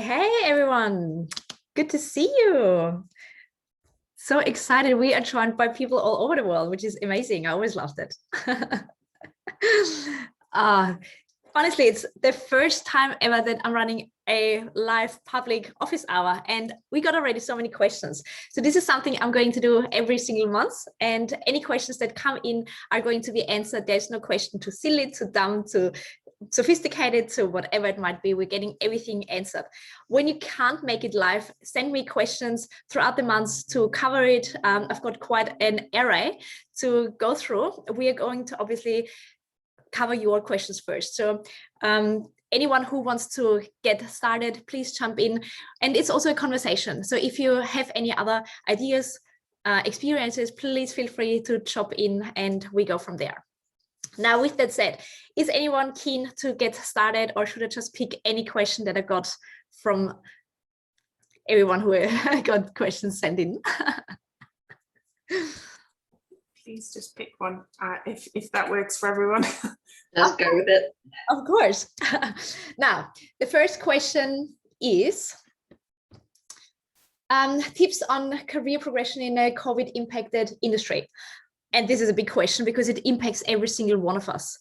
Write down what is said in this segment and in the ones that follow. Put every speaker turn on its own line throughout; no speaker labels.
Hey, everyone. Good to see you. So excited. We are joined by people all over the world, which is amazing. I always loved it. uh, Honestly, it's the first time ever that I'm running a live public office hour, and we got already so many questions. So this is something I'm going to do every single month, and any questions that come in are going to be answered. There's no question too silly, too dumb, too sophisticated, to whatever it might be. We're getting everything answered. When you can't make it live, send me questions throughout the months to cover it. I've got quite an array to go through. We are going to obviously cover your questions first. So anyone who wants to get started, please jump in. And it's also a conversation. So if you have any other ideas, experiences, please feel free to chop in and we go from there. Now, with that said, is anyone keen to get started, or should I just pick any question that I got from everyone who got questions sent in?
Please just pick one if that works for everyone.
Just go with it.
Of course. Now, the first question is tips on career progression in a COVID impacted industry. And this is a big question because it impacts every single one of us.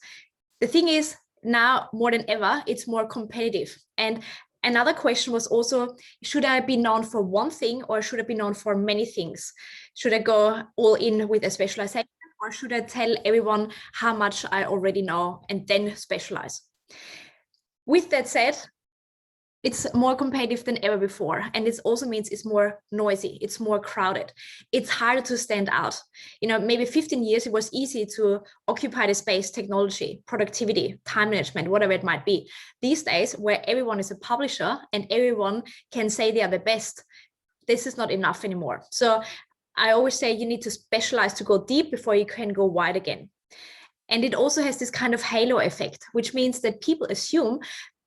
The thing is, now more than ever, it's more competitive. And another question was also, should I be known for one thing or should I be known for many things? Should I go all in with a specialization, or should I tell everyone how much I already know and then specialize? With that said, it's more competitive than ever before. And it also means it's more noisy, it's more crowded. It's harder to stand out. You know, maybe 15 years, it was easy to occupy the space, technology, productivity, time management, whatever it might be. These days, where everyone is a publisher and everyone can say they are the best, this is not enough anymore. So I always say you need to specialize to go deep before you can go wide again. And it also has this kind of halo effect, which means that people assume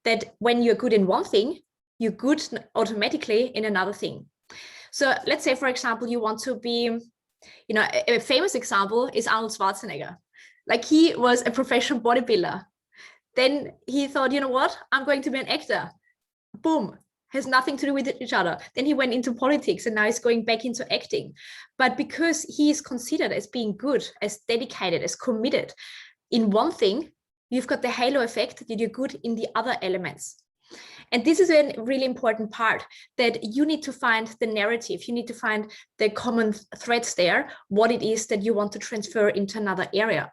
that when you're good in one thing, you're good automatically in another thing. So let's say, for example, you want to be, you know, a famous example is Arnold Schwarzenegger. Like, he was a professional bodybuilder. Then he thought, you know what, I'm going to be an actor. Boom, has nothing to do with each other. Then he went into politics and now he's going back into acting. But because he is considered as being good, as dedicated, as committed in one thing, you've got the halo effect that you're good in the other elements. And this is a really important part, that you need to find the narrative. You need to find the common threads there, what it is that you want to transfer into another area.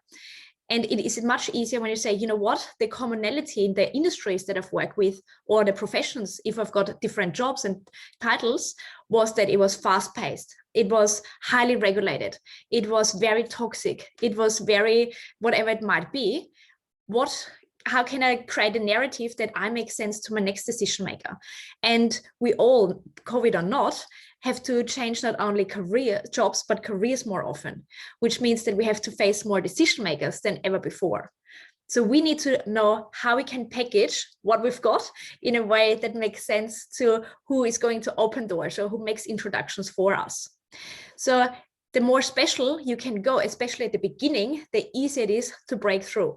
And it is much easier when you say, you know what, the commonality in the industries that I've worked with, or the professions, if I've got different jobs and titles, was that it was fast paced. It was highly regulated. It was very toxic. It was very, whatever it might be. How can I create a narrative that I make sense to my next decision maker? And we all, COVID or not, have to change not only jobs, but careers more often, which means that we have to face more decision makers than ever before. So we need to know how we can package what we've got in a way that makes sense to who is going to open doors or who makes introductions for us. So the more special you can go, especially at the beginning, the easier it is to break through.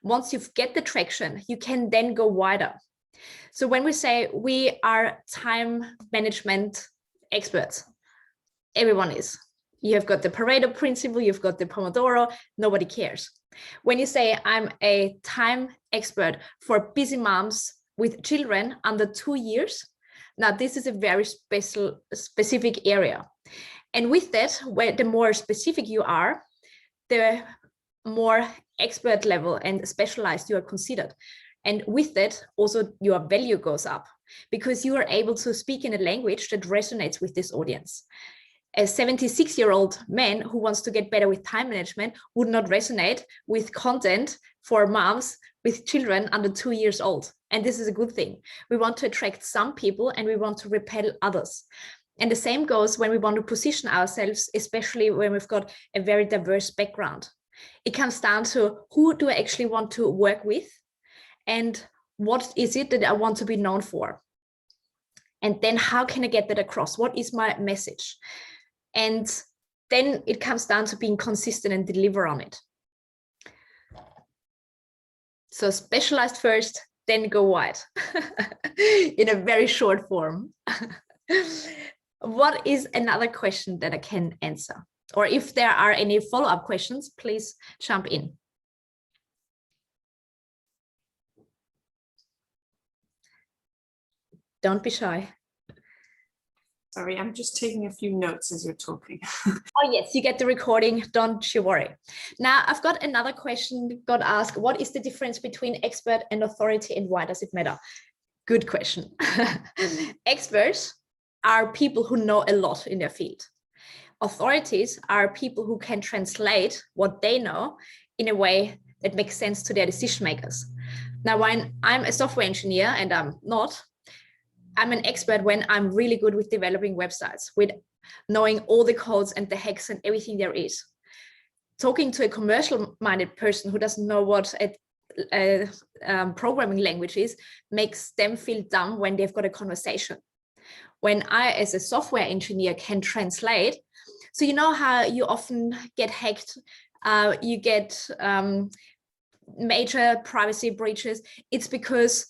Once you get the traction, you can then go wider. So when we say we are time management experts, everyone is. You have got the Pareto principle, you've got the Pomodoro, nobody cares. When you say I'm a time expert for busy moms with children under 2 years, now this is a very specific area. And with that, where the more specific you are, the more expert level and specialized you are considered. And with that, also your value goes up because you are able to speak in a language that resonates with this audience. A 76-year-old man who wants to get better with time management would not resonate with content for moms with children under 2 years old. And this is a good thing. We want to attract some people and we want to repel others. And the same goes when we want to position ourselves, especially when we've got a very diverse background. It comes down to who do I actually want to work with and what is it that I want to be known for? And then how can I get that across? What is my message? And then it comes down to being consistent and deliver on it. So specialized first, then go wide in a very short form. What is another question that I can answer? Or if there are any follow-up questions, please jump in. Don't be shy.
Sorry, I'm just taking a few notes as you're talking.
Oh yes, you get the recording, don't you worry. Now I've got another question, got asked, what is the difference between expert and authority and why does it matter? Good question. Experts are people who know a lot in their field. Authorities are people who can translate what they know in a way that makes sense to their decision makers. Now, when I'm a software engineer and I'm not, I'm an expert when I'm really good with developing websites, with knowing all the codes and the hacks and everything there is. Talking to a commercial-minded person who doesn't know what a programming language is makes them feel dumb when they've got a conversation. When I, as a software engineer, can translate, so you know how you often get hacked, you get major privacy breaches, it's because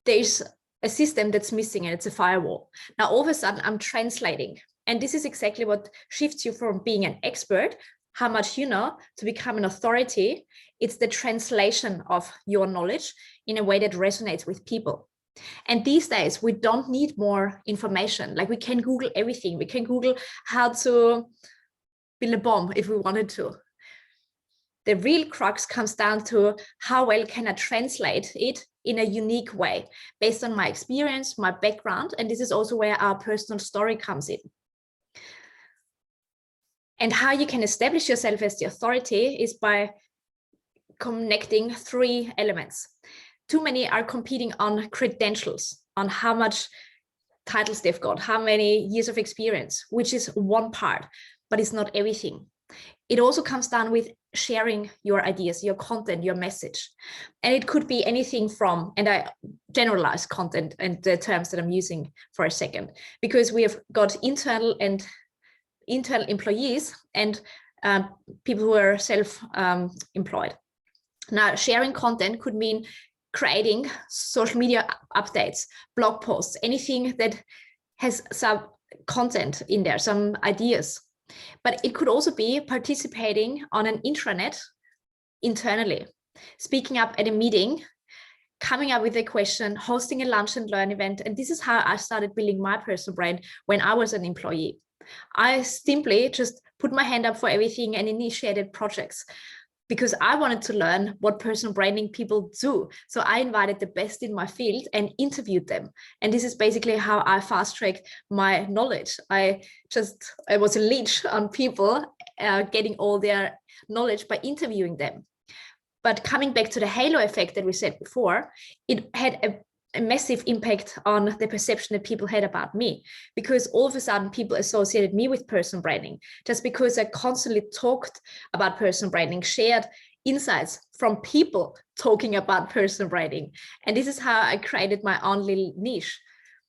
there's a system that's missing and it's a firewall. Now, all of a sudden, I'm translating. And this is exactly what shifts you from being an expert, how much you know, to become an authority. It's the translation of your knowledge in a way that resonates with people. And these days, we don't need more information. Like we can Google everything. We can Google how to build a bomb if we wanted to. The real crux comes down to how well can I translate it in a unique way based on my experience, my background. And this is also where our personal story comes in. And how you can establish yourself as the authority is by connecting three elements. Too many are competing on credentials, on how much titles they've got, how many years of experience, which is one part, but it's not everything. It also comes down with sharing your ideas, your content, your message. And it could be anything from, and I generalize content and the terms that I'm using for a second, because we have got internal employees and people who are self-employed. Now, sharing content could mean creating social media updates, blog posts, anything that has some content in there, some ideas. But it could also be participating on an intranet internally, speaking up at a meeting, coming up with a question, hosting a lunch and learn event. And this is how I started building my personal brand when I was an employee. I simply just put my hand up for everything and initiated projects because I wanted to learn what personal branding people do. So I invited the best in my field and interviewed them. And this is basically how I fast-tracked my knowledge. I was a leech on people getting all their knowledge by interviewing them. But coming back to the halo effect that we said before, it had a massive impact on the perception that people had about me, because all of a sudden people associated me with personal branding just because I constantly talked about personal branding, shared insights from people talking about personal branding. And this is how I created my own little niche.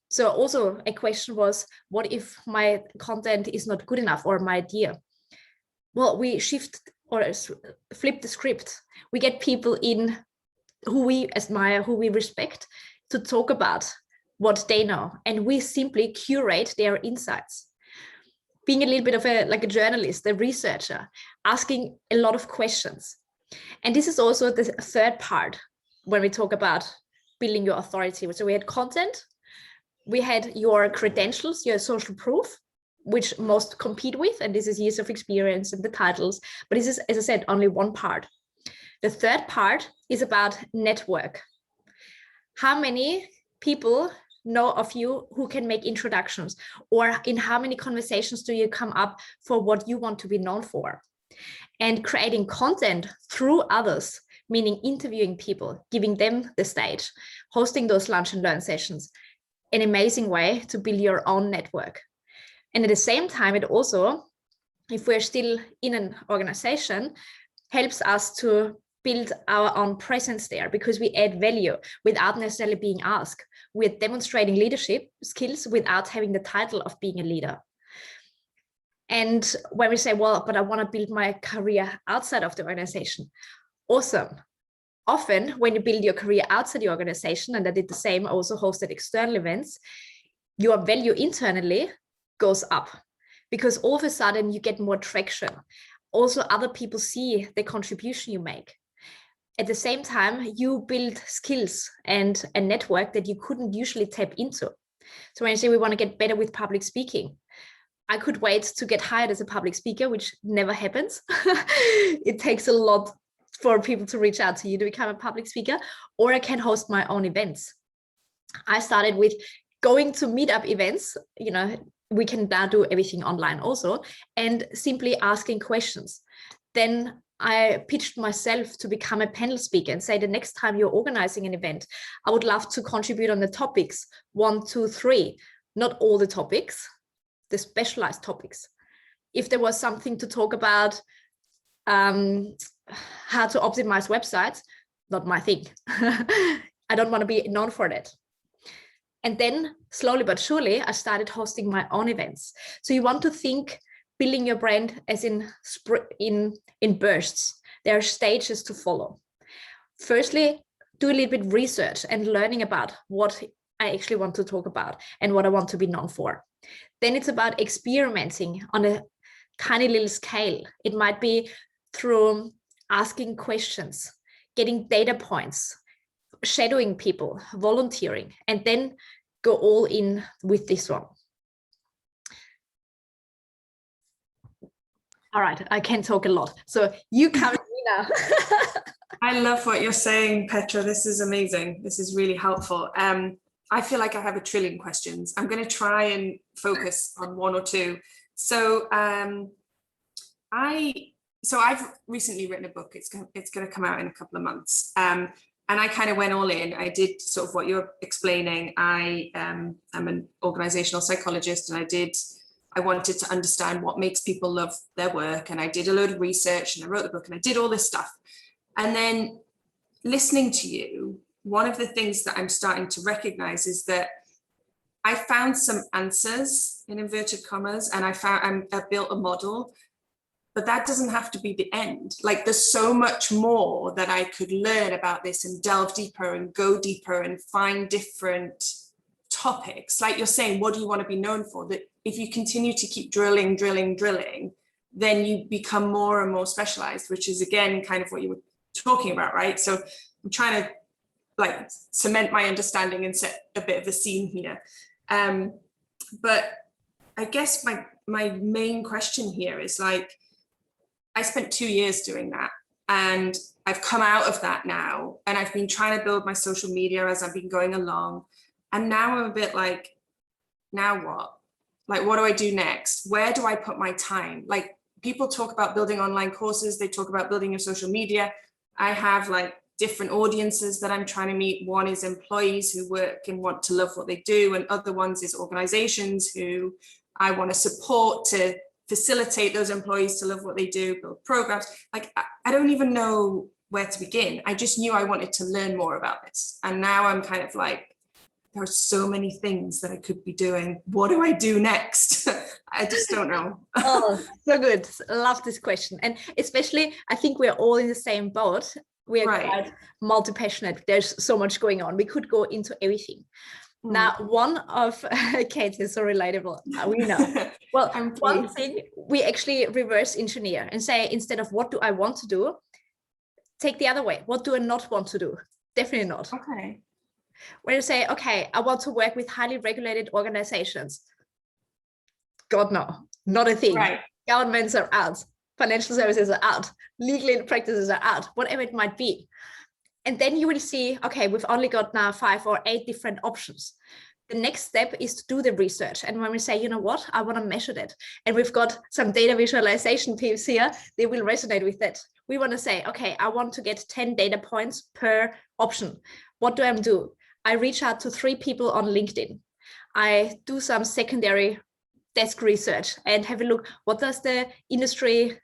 So also a question was, what if my content is not good enough or my idea? Well, we shift or flip the script. We get people in who we admire, who we respect, to talk about what they know, and we simply curate their insights. Being a little bit of like a journalist, a researcher, asking a lot of questions. And this is also the third part when we talk about building your authority. So we had content, we had your credentials, your social proof, which most compete with, and this is years of experience and the titles, but this is, as I said, only one part. The third part is about network. How many people know of you who can make introductions, or in how many conversations do you come up for what you want to be known for? And creating content through others, meaning interviewing people, giving them the stage, hosting those lunch and learn sessions, an amazing way to build your own network. And at the same time, it also, if we're still in an organization, helps us to build our own presence there because we add value without necessarily being asked. We're demonstrating leadership skills without having the title of being a leader. And when we say, well, but I want to build my career outside of the organization, awesome. often when you build your career outside the organization, and I did the same, I also hosted external events, your value internally goes up because all of a sudden you get more traction. Also, other people see the contribution you make. At the same time, you build skills and a network that you couldn't usually tap into. So when I say we want to get better with public speaking, I could wait to get hired as a public speaker, which never happens. It takes a lot for people to reach out to you to become a public speaker, or I can host my own events. I started with going to meetup events, you know, we can now do everything online also, and simply asking questions. Then I pitched myself to become a panel speaker and say the next time you're organizing an event, I would love to contribute on the topics 1, 2, 3, not all the topics, the specialized topics. If there was something to talk about, how to optimize websites, not my thing. I don't want to be known for that. And then slowly but surely, I started hosting my own events. So you want to think building your brand as in bursts. There are stages to follow. Firstly, do a little bit of research and learning about what I actually want to talk about and what I want to be known for. Then it's about experimenting on a tiny little scale. It might be through asking questions, getting data points, shadowing people, volunteering, and then go all in with this one. All right, I can talk a lot. So you come to me now.
I love what you're saying, Petra. This is amazing. This is really helpful. I feel like I have a trillion questions. I'm going to try and focus on one or two. So I've recently written a book. It's going to come out in a couple of months. And I kind of went all in. I did sort of what you're explaining. I am an organizational psychologist, and I wanted to understand what makes people love their work. And I did a load of research, and I wrote the book, and I did all this stuff. And then listening to you, one of the things that I'm starting to recognize is that I found some answers in inverted commas, and I built a model, but that doesn't have to be the end. Like, there's so much more that I could learn about this and delve deeper and go deeper and find different topics. Like you're saying, what do you want to be known for? That if you continue to keep drilling, then you become more and more specialized, which is again kind of what you were talking about, right? So I'm trying to like cement my understanding and set a bit of a scene here. But I guess my main question here is, like, I spent 2 years doing that, and I've come out of that now, and I've been trying to build my social media as I've been going along. And now I'm a bit like, now what? Like, what do I do next? Where do I put my time? Like, people talk about building online courses. They talk about building your social media. I have like different audiences that I'm trying to meet. One is employees who work and want to love what they do, and other ones is organizations who I want to support to facilitate those employees to love what they do, build programs. Like, I don't even know where to begin. I just knew I wanted to learn more about this. And now I'm kind of like, there are so many things that I could be doing. What do I do next? I just don't know.
Oh, so good. Love this question. And especially, I think we're all in the same boat. We are quite multi-passionate. There's so much going on. We could go into everything. Now, one of Kate is so relatable. We know. Well, one thing, we actually reverse engineer and say, instead of what do I want to do, take the other way. What do I not want to do? Definitely not.
Okay.
When you say, okay, I want to work with highly regulated organizations. God, no, not a thing.
Right.
Governments are out. Financial services are out. Legal practices are out, whatever it might be. And then you will see, okay, we've only got now 5 or 8 different options. The next step is to do the research. And when we say, you know what, I want to measure that. And we've got some data visualization teams here, they will resonate with that. We want to say, okay, I want to get 10 data points per option. What do I do? I reach out to 3 people on LinkedIn. I do some secondary desk research and have a look, what does the industry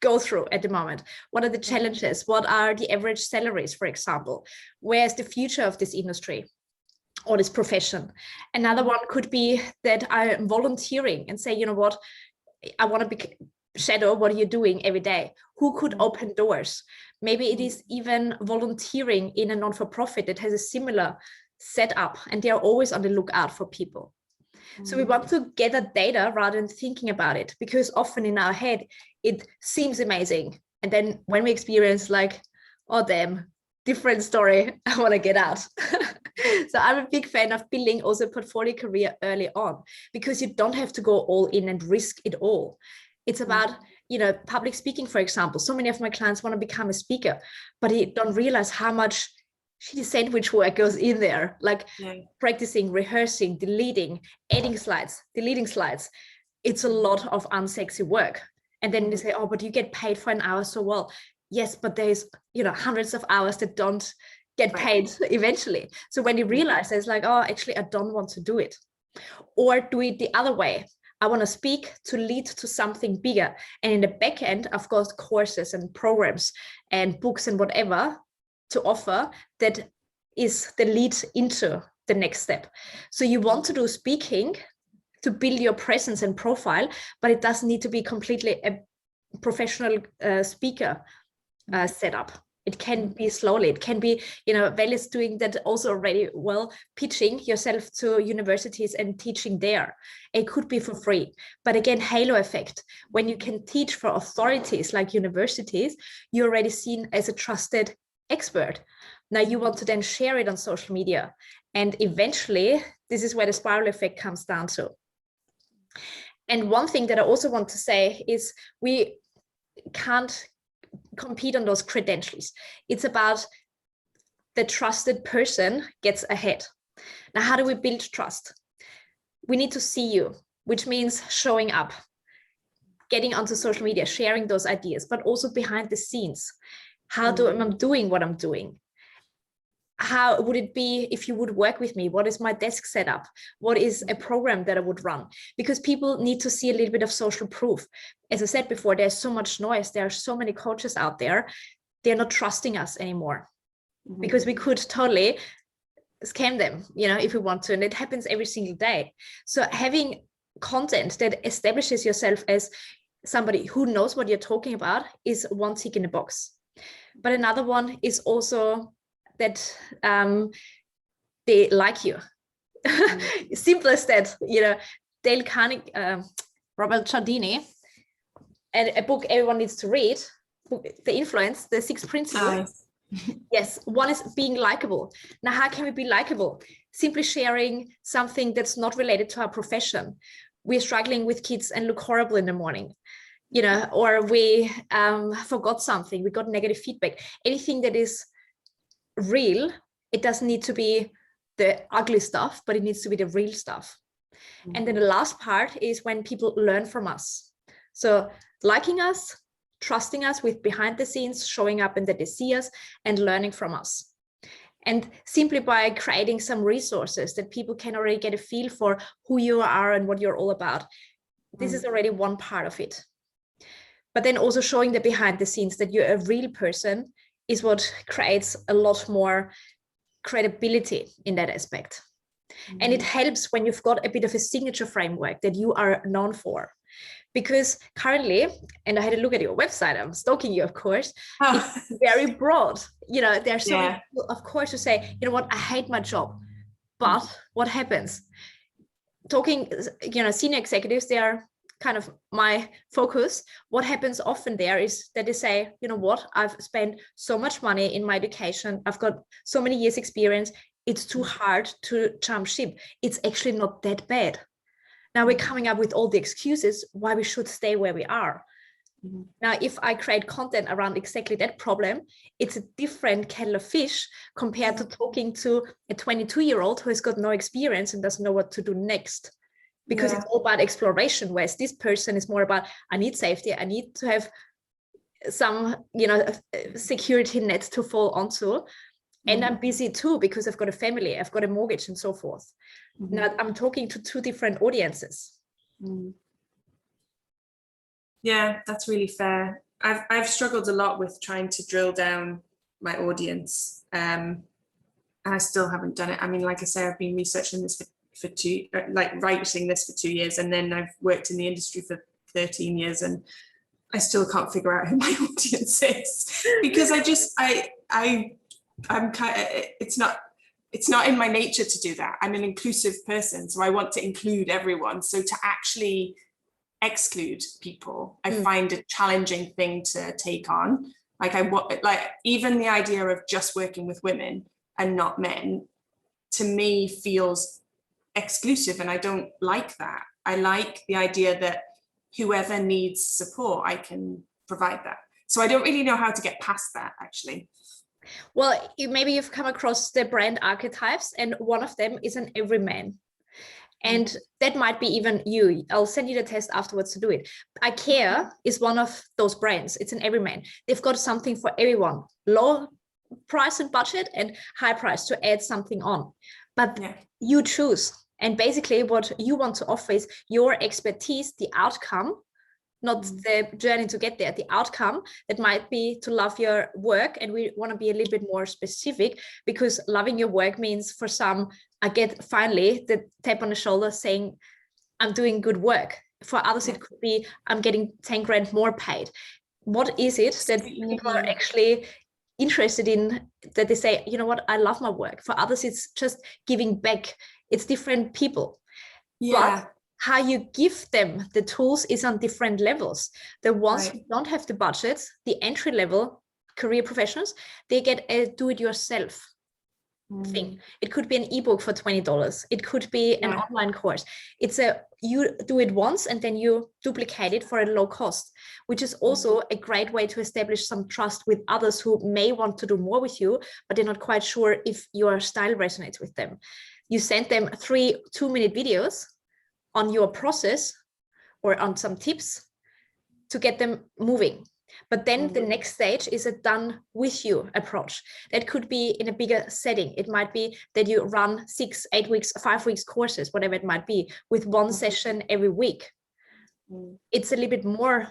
go through at the moment? What are the challenges? What are the average salaries, for example? Where's the future of this industry or this profession? Another one could be that I'm volunteering and say, you know what, I want to shadow what you're doing every day. Who could open doors? Maybe it is even volunteering in a non-for-profit that has a similar setup, and they are always on the lookout for people. So we want to gather data rather than thinking about it, because often in our head it seems amazing, and then when we experience like, oh damn, different story, I want to get out. So I'm a big fan of building also a portfolio career early on, because you don't have to go all in and risk it all. It's about, you know, public speaking, for example. So many of my clients want to become a speaker, but they don't realize how much shitty sandwich work goes in there, like practicing, rehearsing, deleting, adding slides, deleting slides. It's a lot of unsexy work. And then they say, oh, but you get paid for an hour so well. Yes, but there's, you know, hundreds of hours that don't get paid eventually. So when you realize it's like, oh, actually, I don't want to do it. Or do it the other way. I want to speak to lead to something bigger. And in the back end, of course, courses and programs and books and whatever to offer that is the lead into the next step. So you want to do speaking to build your presence and profile, but it doesn't need to be completely a professional speaker setup. It can be slowly. It can be, you know, Val is doing that also already well, pitching yourself to universities and teaching there. It could be for free. But again, halo effect. When you can teach for authorities like universities, you're already seen as a trusted expert. Now you want to then share it on social media. And eventually, this is where the spiral effect comes down to. And one thing that I also want to say is we can't compete on those credentials. It's about the trusted person gets ahead. Now, how do we build trust? We need to see you, which means showing up, getting onto social media, sharing those ideas, but also behind the scenes. How am I doing what I'm doing? How would it be if you would work with me? What is my desk setup? What is a program that I would run? Because people need to see a little bit of social proof. As I said before, there's so much noise. There are so many coaches out there. They're not trusting us anymore because we could totally scam them, you know, if we want to. And it happens every single day. So having content that establishes yourself as somebody who knows what you're talking about is one tick in the box. But another one is also that they like you. Simple as that, you know. Dale Carnegie, Robert Cialdini, and a book everyone needs to read, The Influence, the 6 principles. Yes, one is being likable. Now, how can we be likable? Simply sharing something that's not related to our profession. We're struggling with kids and look horrible in the morning, you know, or we forgot something, we got negative feedback. Anything that is real, it doesn't need to be the ugly stuff, but it needs to be the real stuff. And then the last part is when people learn from us. So liking us, trusting us with behind the scenes, showing up and that they see us and learning from us. And simply by creating some resources that people can already get a feel for who you are and what you're all about. This is already one part of it. But then also showing the behind the scenes that you're a real person is what creates a lot more credibility in that aspect. And it helps when you've got a bit of a signature framework that you are known for. Because currently, and I had a look at your website, I'm stalking you, of course, it's very broad. You know, there are so many people, of course, who say, you know what, I hate my job. But what happens? Talking, you know, senior executives, they are kind of my focus. What happens often there is that they say, you know what, I've spent so much money in my education. I've got so many years experience. It's too hard to jump ship. It's actually not that bad. Now we're coming up with all the excuses why we should stay where we are. Now, if I create content around exactly that problem, it's a different kettle of fish compared to talking to a 22-year-old who has got no experience and doesn't know what to do next. Because it's all about exploration, whereas this person is more about, I need safety, I need to have some, you know, security net to fall onto. And I'm busy too, because I've got a family, I've got a mortgage and so forth. Now I'm talking to 2 different audiences.
Yeah, that's really fair. I've struggled a lot with trying to drill down my audience. And I still haven't done it. I mean, like I say, I've been researching this for writing this for 2 years, and then I've worked in the industry for 13 years, and I still can't figure out who my audience is, because I'm kind of, it's not in my nature to do that. I'm an inclusive person, so I want to include everyone. So to actually exclude people, I find a challenging thing to take on. Like even the idea of just working with women and not men, to me feels exclusive, and I don't like that. I like the idea that whoever needs support, I can provide that. So I don't really know how to get past that, actually.
Well, maybe you've come across the brand archetypes, and one of them is an everyman. And that might be even you. I'll send you the test afterwards to do it. IKEA is one of those brands. It's an everyman. They've got something for everyone. Low price and budget and high price to add something on. But you choose. And basically what you want to offer is your expertise, the outcome, not the journey to get there, the outcome that might be to love your work. And we want to be a little bit more specific, because loving your work means, for some, I get finally the tap on the shoulder saying, I'm doing good work. For others, it could be, I'm getting 10 grand more paid. What is it that people are actually interested in, that they say, you know what, I love my work? For others, it's just giving back. It's different people. But how you give them the tools is on different levels. The ones who don't have the budgets, the entry level career professionals, they get a do-it-yourself thing. It could be an ebook for $20. It could be an online course. It's you do it once and then you duplicate it for a low cost, which is also a great way to establish some trust with others who may want to do more with you, but they're not quite sure if your style resonates with them. You send them 3 2-minute videos on your process or on some tips to get them moving. But then the next stage is a done with you approach. That could be in a bigger setting. It might be that you run 6, 8 weeks, 5 weeks courses, whatever it might be, with one session every week. It's a little bit more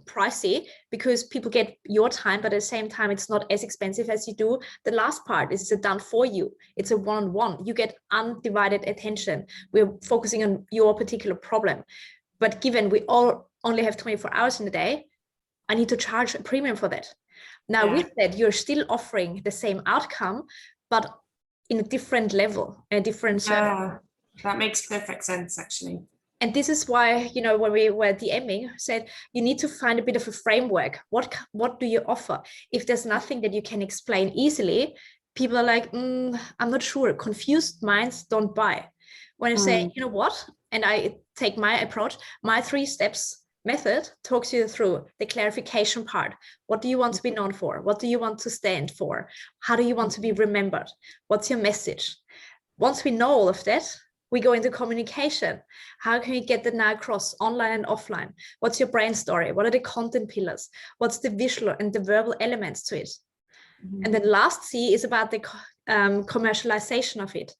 pricey because people get your time, but at the same time, it's not as expensive as you do the last part. This is a done for you. It's a one-on-one. You get undivided attention. We're focusing on your particular problem. But given we all only have 24 hours in a day, I need to charge a premium for that. Now, with that, you're still offering the same outcome, but in a different level, a different service.
That makes perfect sense, actually.
And this is why, you know, when we were DMing, said you need to find a bit of a framework. What do you offer? If there's nothing that you can explain easily, people are like, I'm not sure. Confused minds don't buy. When I say, you know what, and I take my approach, my 3 steps method talks you through the clarification part. What do you want to be known for? What do you want to stand for? How do you want to be remembered? What's your message? Once we know all of that, we go into communication. How can you get that now across online and offline? What's your brand story? What are the content pillars? What's the visual and the verbal elements to it? And then last C is about the commercialization of it.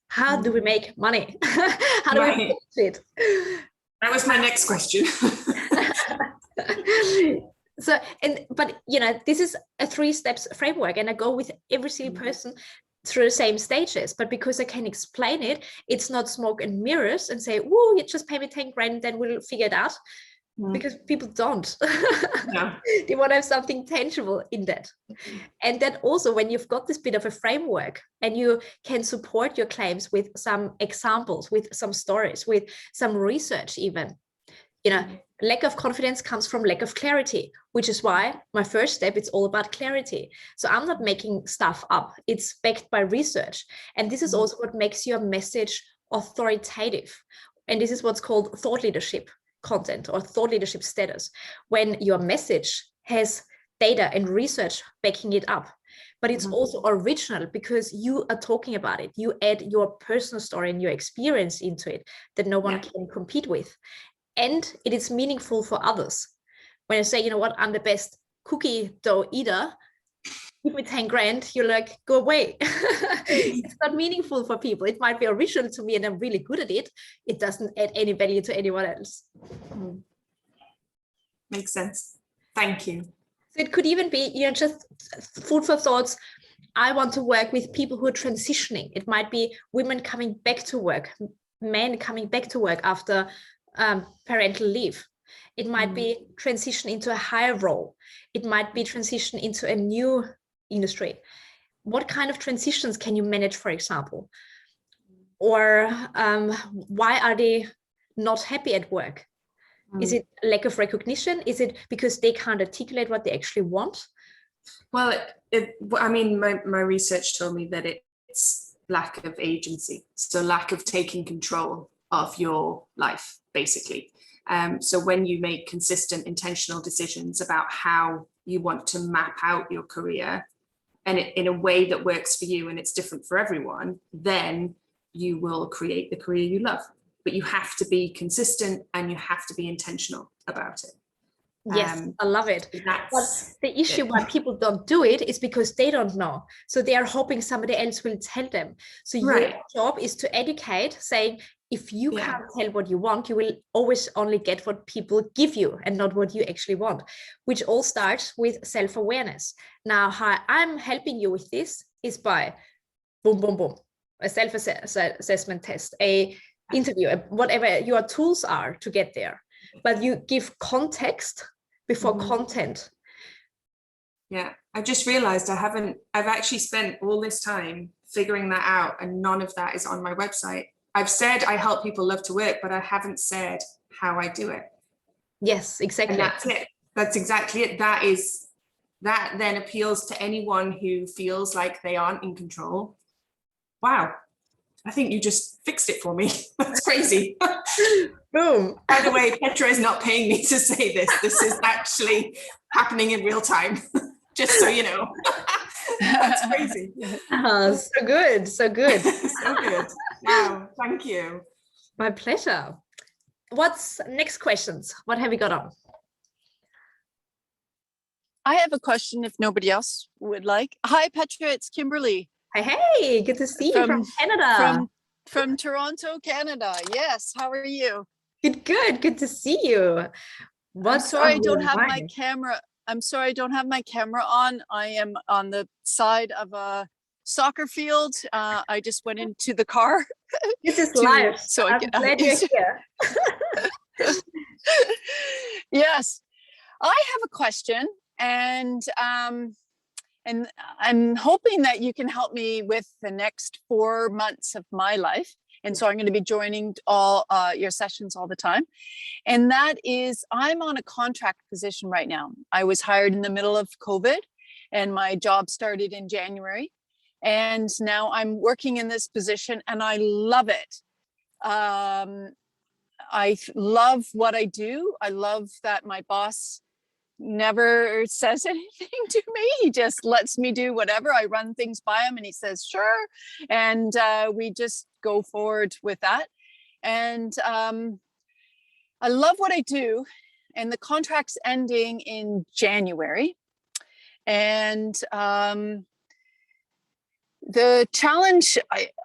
How do we make money? How do we make it?
That was my next question.
But you know, this is a 3 steps framework, and I go with every single person through the same stages. But because I can explain it, it's not smoke and mirrors and say, "Whoa, you just pay me 10 grand, then we'll figure it out." Because people don't. They want to have something tangible in that. And then also, when you've got this bit of a framework and you can support your claims with some examples, with some stories, with some research even, you know, lack of confidence comes from lack of clarity, which is why my first step, it's all about clarity. So I'm not making stuff up. It's backed by research. And this is also what makes your message authoritative. And this is what's called thought leadership content or thought leadership status, when your message has data and research backing it up, but it's also original because you are talking about it. You add your personal story and your experience into it that no one can compete with. And it is meaningful for others. When I say, you know what, I'm the best cookie dough eater, give me 10 grand, you're like, go away. It's not meaningful for people. It might be original to me and I'm really good at it. It doesn't add any value to anyone else.
Makes sense. Thank you.
So it could even be, you know, just food for thoughts. I want to work with people who are transitioning. It might be women coming back to work, men coming back to work after parental leave. It might be transition into a higher role. It might be transition into a new industry. What kind of transitions can you manage, for example? Or why are they not happy at work? Is it lack of recognition? Is it because they can't articulate what they actually want?
Well, I mean, my research told me that it's lack of agency. So lack of taking control of your life, basically. So when you make consistent, intentional decisions about how you want to map out your career, and in a way that works for you and it's different for everyone, then you will create the career you love. But you have to be consistent and you have to be intentional about it.
Yes, I love it. But the issue why people don't do it is because they don't know. So they are hoping somebody else will tell them. So your job is to educate, saying, if you can't tell what you want, you will always only get what people give you and not what you actually want, which all starts with self-awareness. Now, how I'm helping you with this is by boom, boom, boom, a self-assessment test, a interview, whatever your tools are to get there. But you give context before content.
Yeah, I've just realized I've actually spent all this time figuring that out, and none of that is on my website. I've said I help people love to work, but I haven't said how I do it.
Yes, exactly.
And that's it. That's exactly it. That then appeals to anyone who feels like they aren't in control. Wow. I think you just fixed it for me. That's crazy.
Boom.
By the way, Petra is not paying me to say this. This is actually happening in real time, just so you know. That's crazy.
Oh, so good. So good.
So good. Wow. Thank you.
My pleasure. What's next questions? What have you got on?
I have a question if nobody else would like. Hi, Petra, it's Kimberly.
Hey, good to see you from Canada.
From Toronto, Canada. Yes, how are you?
Good to see you.
I'm sorry I don't have my camera. I'm sorry I don't have my camera on. I am on the side of a soccer field. I just went into the car.
This is live.
So
I'm glad you're here.
Yes, I have a question, and I'm hoping that you can help me with the next 4 months of my life. And so I'm going to be joining all your sessions all the time. And that is, I'm on a contract position right now. I was hired in the middle of COVID and my job started in January. And now I'm working in this position and I love it. I love what I do. I love that my boss never says anything to me. He just lets me do whatever. I run things by him and he says, sure. And we just go forward with that. And I love what I do. And the contract's ending in January. And the challenge,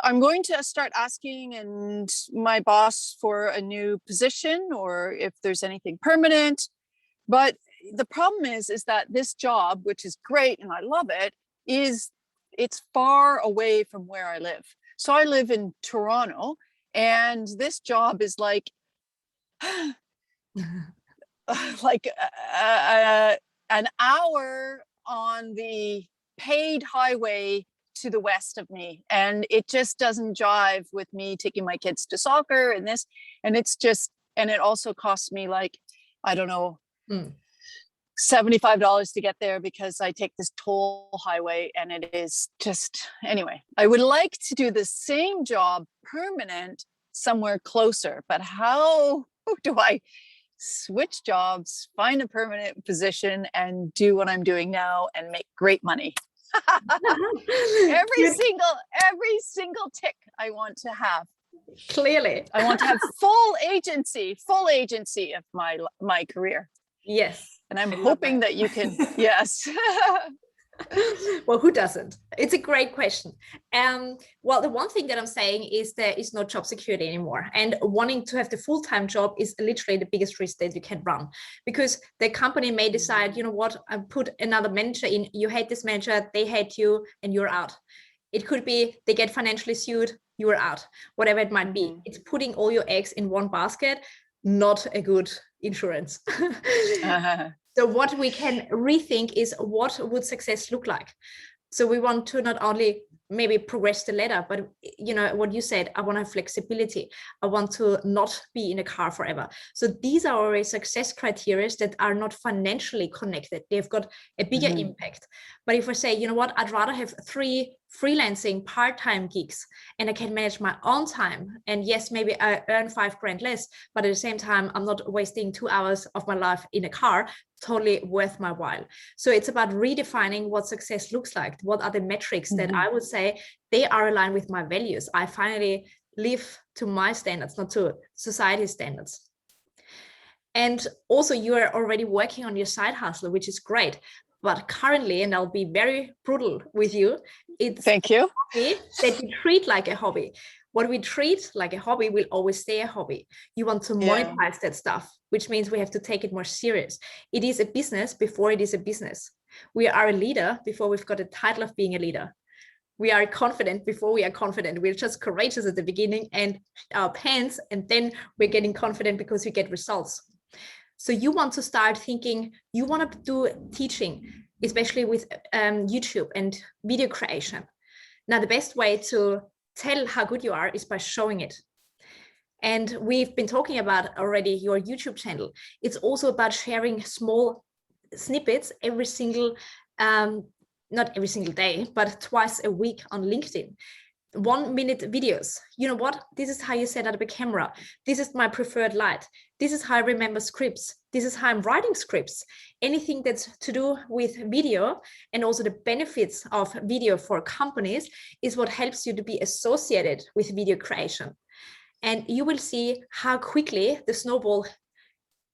I'm going to start asking and my boss for a new position or if there's anything permanent. But the problem is that this job, which is great and I love it, it's far away from where I live. So I live in Toronto and this job is like an hour on the paid highway to the west of me, and it just doesn't jive with me taking my kids to soccer and this, and it also costs me like, I don't know, $75 to get there because I take this toll highway, and it is just, anyway, I would like to do the same job permanent somewhere closer, but how do I switch jobs, find a permanent position and do what I'm doing now and make great money? every single tick I want to have.
Clearly.
I want to have full agency of my career.
Yes.
And I'm hoping that you can, yes.
Well, who doesn't? It's a great question. Well, the one thing that I'm saying is there is no job security anymore. And wanting to have the full-time job is literally the biggest risk that you can run, because the company may decide, you know what, I put another manager in, you hate this manager, they hate you, and you're out. It could be they get financially sued, you're out, whatever it might be. It's putting all your eggs in one basket, not a good insurance.
Uh-huh.
So what we can rethink is, what would success look like? So we want to not only maybe progress the ladder, but you know what you said, I want to have flexibility. I want to not be in a car forever. So these are already success criteria that are not financially connected. They've got a bigger impact. But if I say, you know what, I'd rather have 3 freelancing part-time gigs and I can manage my own time. And yes, maybe I earn 5 grand less, but at the same time, I'm not wasting 2 hours of my life in a car, totally worth my while. So it's about redefining what success looks like. What are the metrics that I would say they are aligned with my values? I finally live to my standards, not to society's standards. And also, you are already working on your side hustle, which is great. But currently, and I'll be very brutal with you, it's
Thank you.
a hobby that you treat like a hobby. What we treat like a hobby will always stay a hobby. You want to monetize that stuff, which means we have to take it more serious. It is a business before it is a business. We are a leader before we've got a title of being a leader. We are confident before we are confident. We're just courageous at the beginning and our pants, and then we're getting confident because we get results. So you want to start thinking, you want to do teaching, especially with YouTube and video creation. Now, the best way to tell how good you are is by showing it. And we've been talking about already your YouTube channel. It's also about sharing small snippets every single, not every single day, but twice a week on LinkedIn. 1-minute videos. You know what? This is how you set up a camera. This is my preferred light. This is how I remember scripts. This is how I'm writing scripts. Anything that's to do with video, and also the benefits of video for companies, is what helps you to be associated with video creation. And you will see how quickly the snowball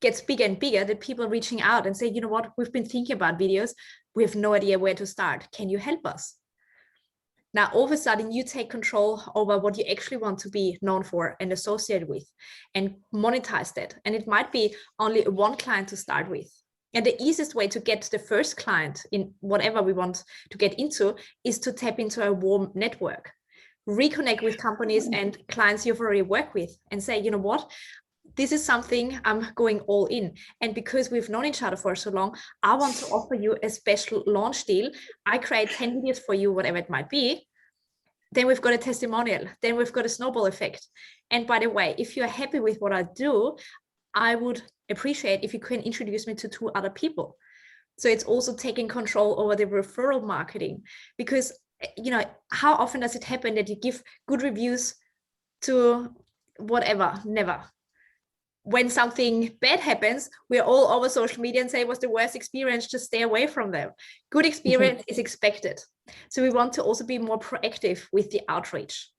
gets bigger and bigger, that people reaching out and say, you know what, we've been thinking about videos. We have no idea where to start. Can you help us? Now, all of a sudden, you take control over what you actually want to be known for and associated with, and monetize that. And it might be only 1 client to start with. And the easiest way to get the first client in whatever we want to get into is to tap into a warm network, reconnect with companies and clients you've already worked with, and say, you know what, this is something I'm going all in. And because we've known each other for so long, I want to offer you a special launch deal. I create 10 videos for you, whatever it might be. Then we've got a testimonial. Then we've got a snowball effect. And by the way, if you're happy with what I do, I would appreciate if you can introduce me to 2 other people. So it's also taking control over the referral marketing, because, you know, how often does it happen that you give good reviews to whatever? Never. When something bad happens, we're all over social media and say it was the worst experience, just stay away from them. Good experience is expected. So we want to also be more proactive with the outreach.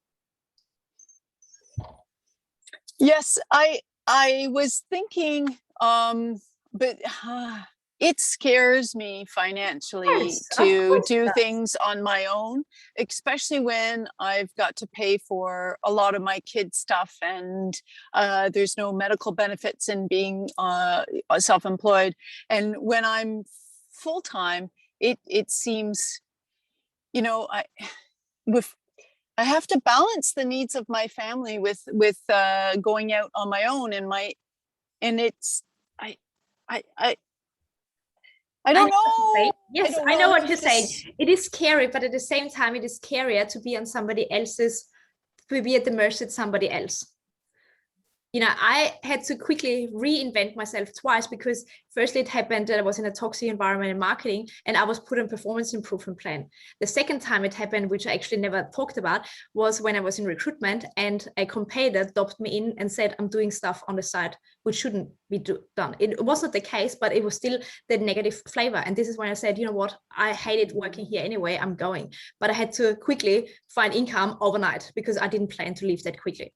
Yes, I was thinking, but it scares me financially to do things on my own, especially when I've got to pay for a lot of my kids' stuff, and there's no medical benefits in being self-employed. And when I'm full-time, it seems, you know, I have to balance the needs of my family with going out on my own, and it's I don't know.
Yes, I know what you're saying. It is scary, but at the same time, it is scarier to be on somebody else's, to be at the mercy of somebody else. You know, I had to quickly reinvent myself twice, because firstly, it happened that I was in a toxic environment in marketing and I was put on performance improvement plan. The second time it happened, which I actually never talked about, was when I was in recruitment and a competitor dobbed me in and said, I'm doing stuff on the side which shouldn't be done. It was not the case, but it was still the negative flavor. And this is when I said, you know what, I hated working here anyway, I'm going. But I had to quickly find income overnight because I didn't plan to leave that quickly.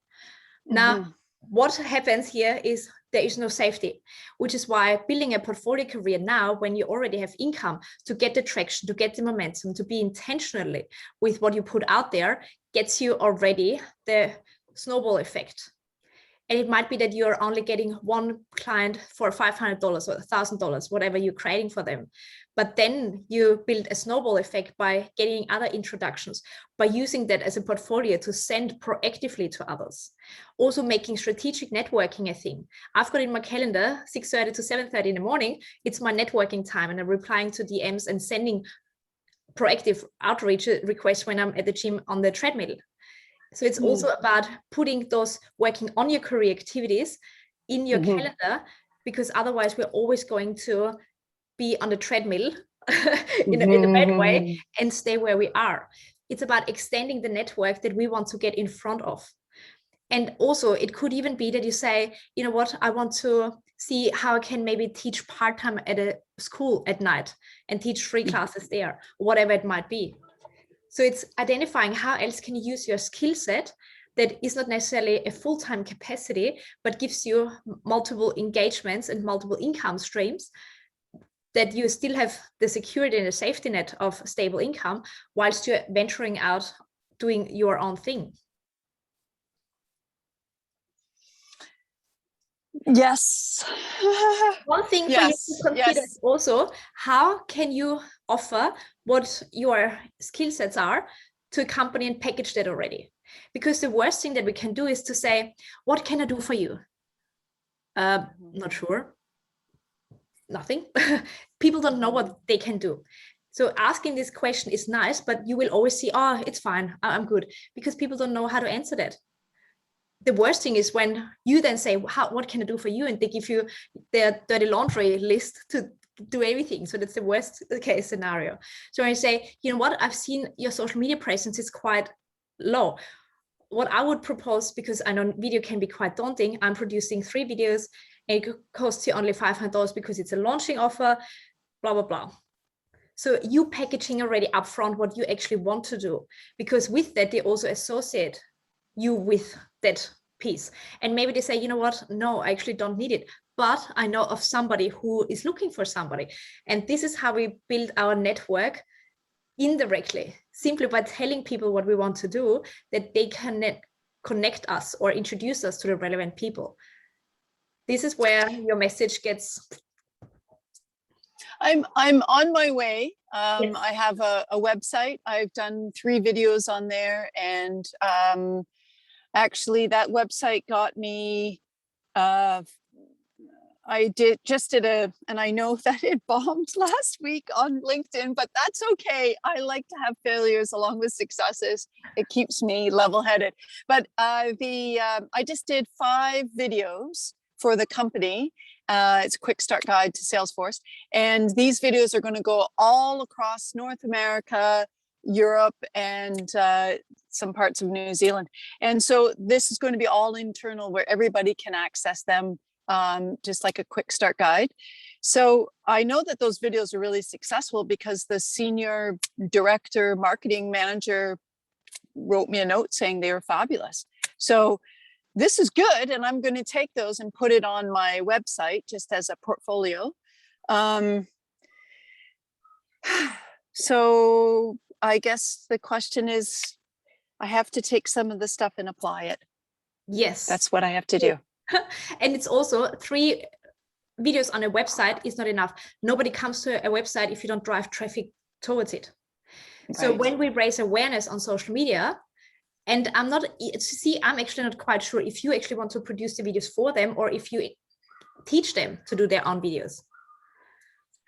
Now, what happens here is there is no safety, which is why building a portfolio career now, when you already have income, to get the traction, to get the momentum, to be intentionally with what you put out there, gets you already the snowball effect. And it might be that you're only getting one client for $500 or $1,000, whatever you're creating for them. But then you build a snowball effect by getting other introductions, by using that as a portfolio to send proactively to others. Also making strategic networking a thing. I've got in my calendar 6:30 to 7:30 in the morning. It's my networking time, and I'm replying to DMs and sending proactive outreach requests when I'm at the gym on the treadmill. So it's also about putting those working on your career activities in your calendar, because otherwise we're always going to be on the treadmill in a bad way and stay where we are. It's about extending the network that we want to get in front of. And also it could even be that you say, you know what, I want to see how I can maybe teach part-time at a school at night and teach free classes there, whatever it might be. So it's identifying how else can you use your skill set that is not necessarily a full-time capacity, but gives you multiple engagements and multiple income streams, that you still have the security and the safety net of stable income whilst you're venturing out doing your own thing.
Yes.
One thing for you to consider is also, how can you offer what your skill sets are to a company and package that already? Because the worst thing that we can do is to say, what can I do for you? Not sure. Nothing. People don't know what they can do. So asking this question is nice, but you will always see, oh, it's fine, I'm good, because people don't know how to answer that. The worst thing is when you then say, what can I do for you? And they give you their dirty laundry list to do everything. So that's the worst case scenario. So I say, you know what, I've seen your social media presence is quite low. What I would propose, because I know video can be quite daunting, I'm producing 3 videos and it costs you only $500 because it's a launching offer, blah, blah, blah. So you packaging already upfront what you actually want to do, because with that, they also associate you with that piece. And maybe they say, you know what, no, I actually don't need it, but I know of somebody who is looking for somebody. And this is how we build our network indirectly, simply by telling people what we want to do, that they can connect us or introduce us to the relevant people. This is where your message gets.
I'm on my way.
Yes.
I have a website. I've done 3 videos on there, and actually that website got me, I did and I know that it bombed last week on LinkedIn, but that's okay. I like to have failures along with successes. It keeps me level-headed. But I just did 5 videos for the company. It's a quick start guide to Salesforce. And these videos are going to go all across North America, Europe, and some parts of New Zealand. And so this is going to be all internal, where everybody can access them, just like a quick start guide. So I know that those videos are really successful because the senior director, marketing manager wrote me a note saying they were fabulous. So this is good. And I'm going to take those and put it on my website just as a portfolio. So I guess the question is, I have to take some of the stuff and apply it.
Yes.
That's what I have to do.
And it's also 3 videos on a website is not enough. Nobody comes to a website if you don't drive traffic towards it. Right. So when we raise awareness on social media, and I'm actually not quite sure if you actually want to produce the videos for them or if you teach them to do their own videos.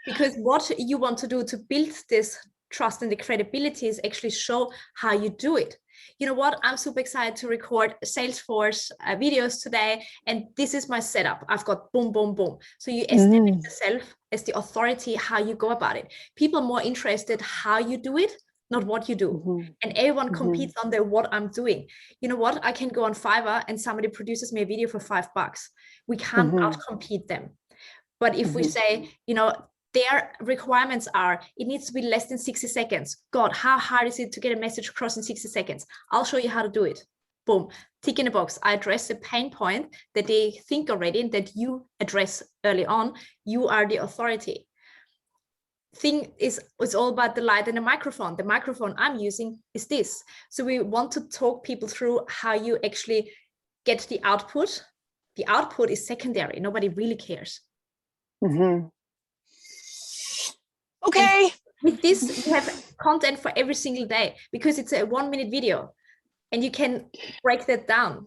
Because what you want to do to build this trust and the credibility is actually show how you do it. You know what, I'm super excited to record Salesforce videos today, and this is my setup. I've got boom, boom, boom. So you establish yourself as the authority, how you go about it. People are more interested how you do it, not what you do. And everyone competes on the what I'm doing. You know what, I can go on Fiverr and somebody produces me a video for $5. We can't outcompete them. But if we say, you know, their requirements are, it needs to be less than 60 seconds. God, how hard is it to get a message across in 60 seconds? I'll show you how to do it. Boom, tick in the box. I address the pain point that they think already and that you address early on. You are the authority. Thing is, it's all about the light and the microphone. The microphone I'm using is this. So we want to talk people through how you actually get the output The output is secondary. Nobody really cares.
Okay.
And with this, you have content for every single day because it's a 1-minute video and you can break that down.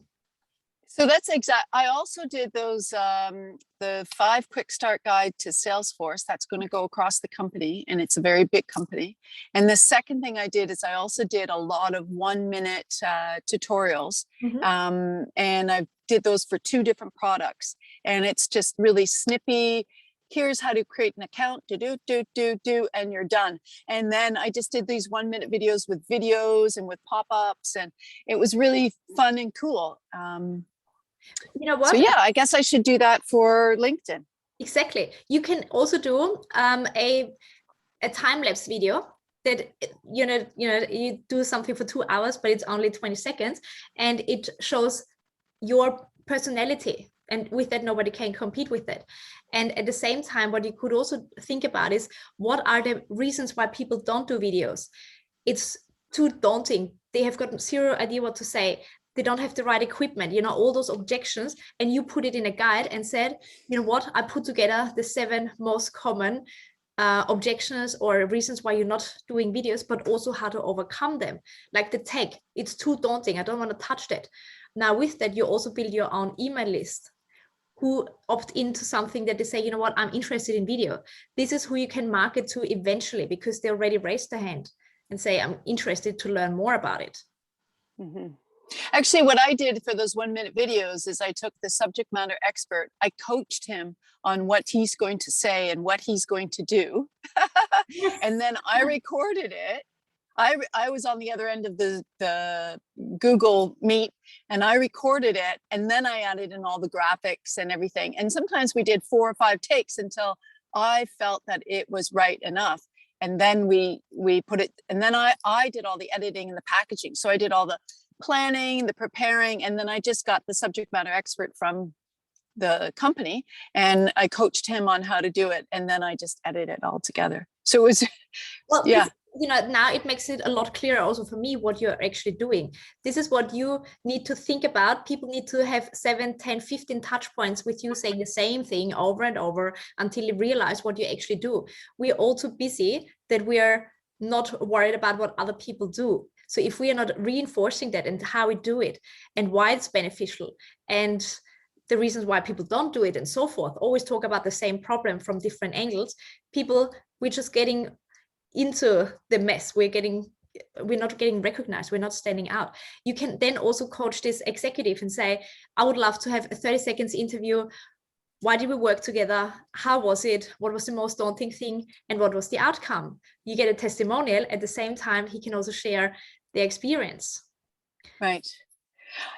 So that's exact. I also did those, the 5 quick start guide to Salesforce. That's going to go across the company, and it's a very big company. And the second thing I did is I also did a lot of 1-minute tutorials. And I did those for 2 different products. And it's just really snippy. Here's how to create an account, and you're done. And then I just did these 1-minute videos and with pop-ups, and it was really fun and cool.
You know what?
So yeah, I guess I should do that for LinkedIn.
Exactly. You can also do a time-lapse video that you do something for 2 hours, but it's only 20 seconds, and it shows your personality. And with that, nobody can compete with it. And at the same time, what you could also think about is, what are the reasons why people don't do videos? It's too daunting. They have got zero idea what to say. They don't have the right equipment, all those objections. And you put it in a guide and said, you know what, I put together the 7 most common objections or reasons why you're not doing videos, but also how to overcome them. Like the tech, it's too daunting. I don't want to touch that. Now with that, you also build your own email list who opt into something that they say, you know what, I'm interested in video. This is who you can market to eventually, because they already raised their hand and say, I'm interested to learn more about it.
Actually, what I did for those 1-minute videos is I took the subject matter expert. I coached him on what he's going to say and what he's going to do. And then I recorded it. I was on the other end of the Google Meet, and I recorded it, and then I added in all the graphics and everything. And sometimes we did 4 or 5 takes until I felt that it was right enough. And then we put it, and then I did all the editing and the packaging. So I did all the planning, the preparing, and then I just got the subject matter expert from the company, and I coached him on how to do it, and then I just edited it all together. So it was,
well,
yeah.
Now it makes it a lot clearer also for me what you're actually doing. This is what you need to think about. People need to have 7, 10, 15 touch points with you saying the same thing over and over until you realize what you actually do. We're all too busy that we are not worried about what other people do. So if we are not reinforcing that and how we do it and why it's beneficial and the reasons why people don't do it and so forth, always talk about the same problem from different angles, we're just getting into the mess. We're not getting recognized. We're not standing out. You can then also coach this executive and say, I would love to have a 30 seconds interview. Why did we work together? How was it? What was the most daunting thing? And what was the outcome? You get a testimonial. At the same time, he can also share the experience.
Right.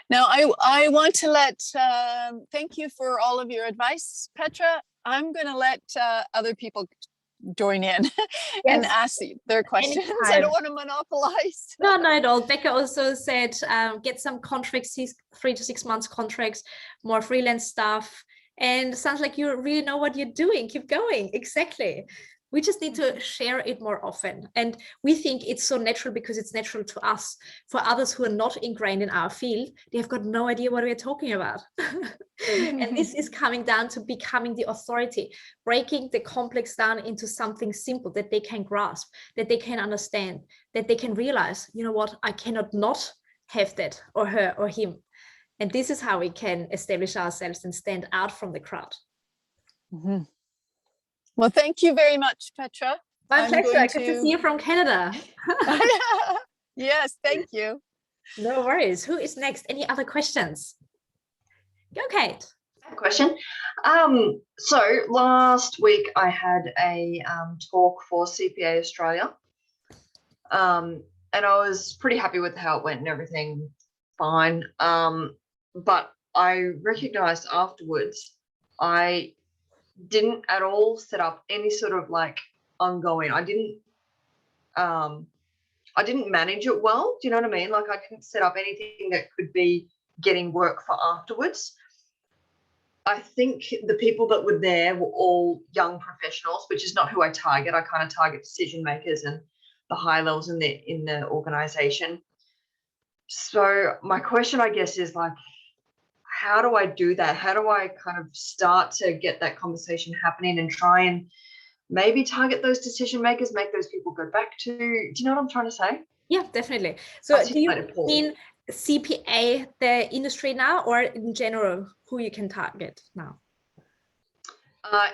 Now, I want to thank you for all of your advice, Petra. I'm going to let other people join in and ask their questions. Anytime. I don't want to monopolize.
No, not at all. Becca also said, get some contracts, 3 to 6 months contracts, more freelance stuff. And it sounds like you really know what you're doing. Keep going. Exactly. We just need to share it more often. And we think it's so natural because it's natural to us. For others who are not ingrained in our field, they have got no idea what we're talking about. And this is coming down to becoming the authority, breaking the complex down into something simple that they can grasp, that they can understand, that they can realize, you know what, I cannot not have that, or her or him. And this is how we can establish ourselves and stand out from the crowd.
Well, thank you very much, Petra.
My pleasure. Good to see you from Canada.
Yes, thank you.
No worries. Who is next? Any other questions? Go, Kate.
I have a question. So last week I had a talk for CPA Australia, and I was pretty happy with how it went and everything. Fine. But I recognized afterwards I didn't at all set up any sort of like ongoing. I didn't manage it well. Do you know what I mean? Like I didn't set up anything that could be getting work for afterwards. I think the people that were there were all young professionals, which is not who I target. I kind of target decision makers and the high levels in the organization. So my question, I guess, is like, how do I do that? How do I kind of start to get that conversation happening and try and maybe target those decision makers, make those people go back to, do you know what I'm trying to say?
Yeah, definitely. So do you mean CPA, the industry now, or in general, who you can target now?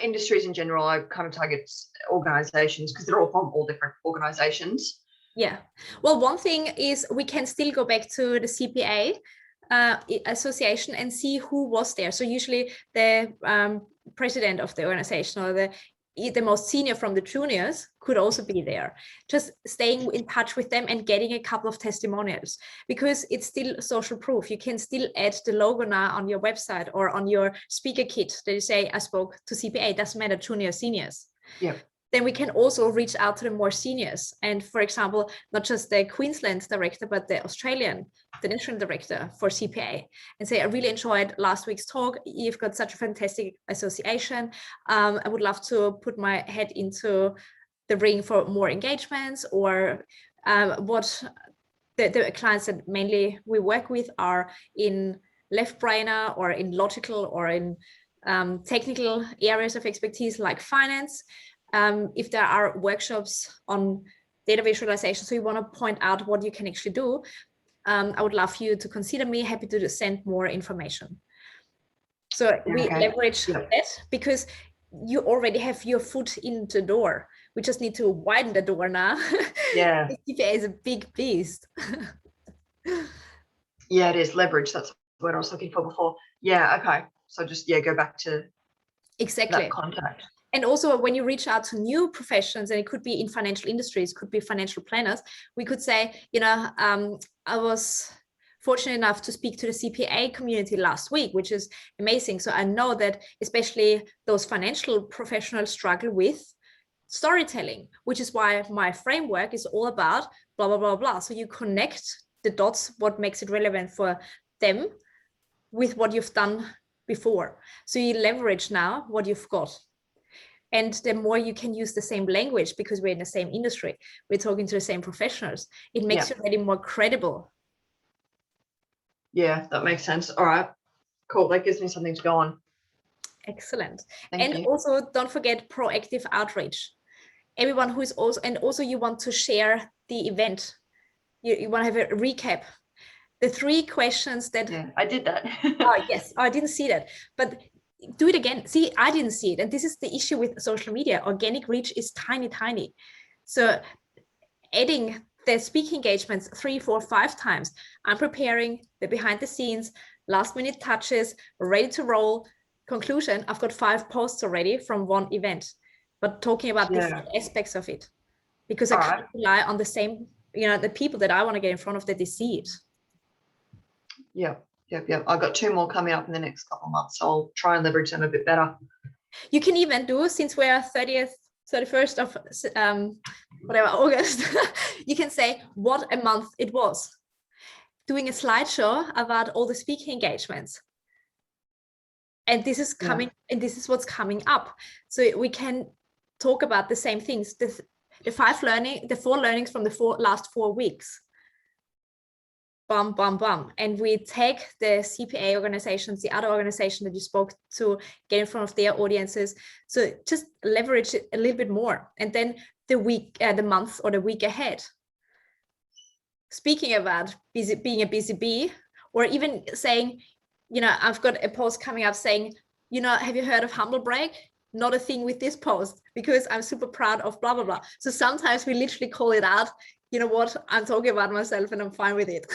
Industries in general, I kind of target organizations because they're all from all different organizations.
Yeah. Well, one thing is we can still go back to the CPA association and see who was there. So usually the president of the organization or the most senior from the juniors could also be there. Just staying in touch with them and getting a couple of testimonials, because it's still social proof. You can still add the logo now on your website or on your speaker kit that you say, I spoke to CPA, doesn't matter junior, seniors.
Yeah.
Then we can also reach out to the more seniors. And for example, not just the Queensland director, but the national director for CPA, and say, I really enjoyed last week's talk. You've got such a fantastic association. I would love to put my head into the ring for more engagements, or what the clients that mainly we work with are in left-brainer or in logical or in technical areas of expertise like finance. If there are workshops on data visualization, so you want to point out what you can actually do, I would love you to consider me, happy to send more information. So we leverage that because you already have your foot in the door. We just need to widen the door now.
Yeah.
CPA is a big beast.
Yeah, it is leverage. That's what I was looking for before. Yeah. Okay. So just, go back to
exactly
that contact.
And also when you reach out to new professions, and it could be in financial industries, could be financial planners, we could say, I was fortunate enough to speak to the CPA community last week, which is amazing. So I know that especially those financial professionals struggle with storytelling, which is why my framework is all about blah, blah, blah, blah. So you connect the dots, what makes it relevant for them with what you've done before. So you leverage now what you've got. And the more you can use the same language, because we're in the same industry, we're talking to the same professionals, it makes you really more credible.
Yeah, that makes sense. All right, cool. That gives me something to go on.
Excellent.
Thank you.
Also don't forget proactive outreach. Everyone who is also, and also you want to share the event. You want to have a recap. The 3 questions that...
Yeah, I did that.
Oh, yes, I didn't see that. But do it again. See, I didn't see it. And this is the issue with social media. Organic reach is tiny, tiny. So adding the speaking engagements 3, 4, 5 times. I'm preparing the behind the scenes, last minute touches, ready to roll. Conclusion, I've got 5 posts already from one event, but talking about different aspects of it, because I can't rely on the same, the people that I want to get in front of that they see it. Yep.
I've got 2 more coming up in the next couple of months, so I'll try and leverage them a bit better.
You can even do, since we're 31st of August, you can say what a month it was. Doing a slideshow about all the speaking engagements. And this is coming, and this is what's coming up. So we can talk about the same things, the 4 learnings from the last 4 weeks. Bum, bum, bum. And we take the CPA organizations, the other organization that you spoke to, get in front of their audiences. So just leverage it a little bit more. And then the week, the month or the week ahead. Speaking about being a busy bee, or even saying, I've got a post coming up saying, have you heard of Humble Break? Not a thing with this post, because I'm super proud of blah, blah, blah. So sometimes we literally call it out. You know what? I'm talking about myself and I'm fine with it.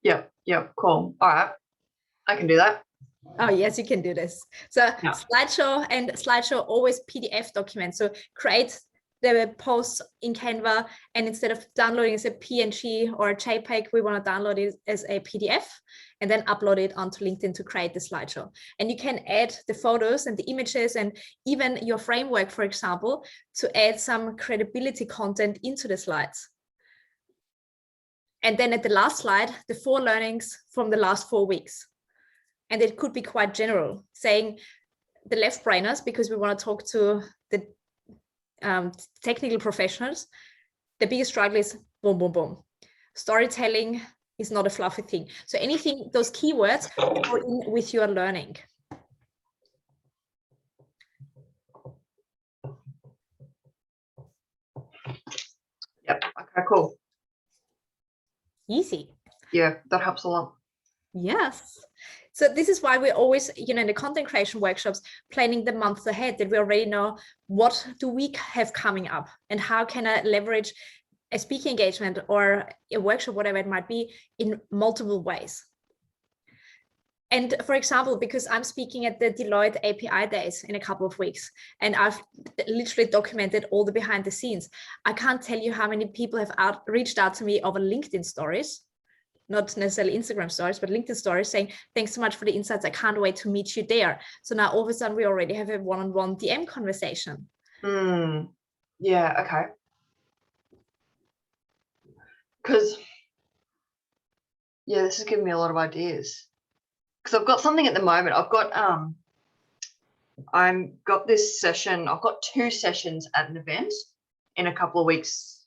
Yep, cool. All right, I can do that.
Oh, yes, you can do this. So slideshow, always PDF documents. So create the posts in Canva, and instead of downloading as a PNG or a JPEG, we want to download it as a PDF and then upload it onto LinkedIn to create the slideshow. And you can add the photos and the images and even your framework, for example, to add some credibility content into the slides. And then at the last slide, the 4 learnings from the last 4 weeks. And it could be quite general, saying the left brainers, because we want to talk to the technical professionals. The biggest struggle is boom, boom, boom. Storytelling, It's not a fluffy thing. So anything, those keywords go in with your learning.
Yep. Okay, cool.
Easy.
Yeah, that helps a lot.
Yes. So this is why we always, you know, in the content creation workshops, planning the months ahead, that we already know what do we have coming up and how can I leverage a speaking engagement or a workshop, whatever it might be, in multiple ways. And for example, because I'm speaking at the Deloitte API days in a couple of weeks, and I've literally documented all the behind the scenes, I can't tell you how many people have reached out to me over LinkedIn stories, not necessarily Instagram stories, but LinkedIn stories, saying, thanks so much for the insights. I can't wait to meet you there. So now all of a sudden we already have a one-on-one DM conversation.
Yeah, okay. Because, yeah, this is giving me a lot of ideas. Because I've got something at the moment. I've got this session. I've got 2 sessions at an event in a couple of weeks,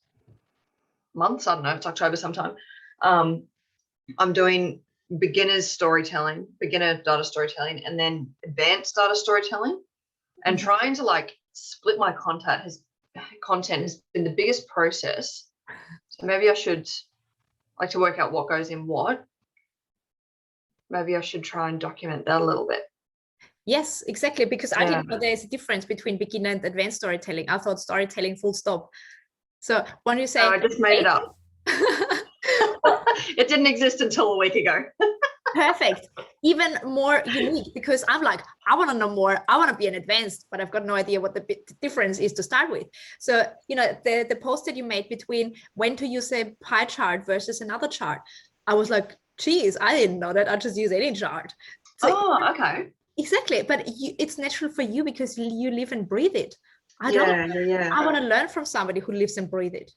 months. I don't know. It's October sometime. I'm doing beginner data storytelling, and then advanced data storytelling, and trying to like split my content has been the biggest process. So maybe I should like to work out what goes in what. Maybe I should try and document that a little bit.
Yes, exactly. Because I
Yeah.
didn't know there's a difference between beginner and advanced storytelling. I thought storytelling full stop. So when you say,
I just made it up. It didn't exist until a week ago.
perfect, even more unique, because I'm like, I want to know more. I want to be an advanced, but I've got no idea what the difference is to start with. So, you know, the post that you made between when to use a pie chart versus another chart, I was like, geez, I didn't know that. I just use any chart. So,
Oh, okay.
exactly. But it's natural for you because you live and breathe it. I don't.
Yeah.
I want to learn from somebody who lives and breathes it.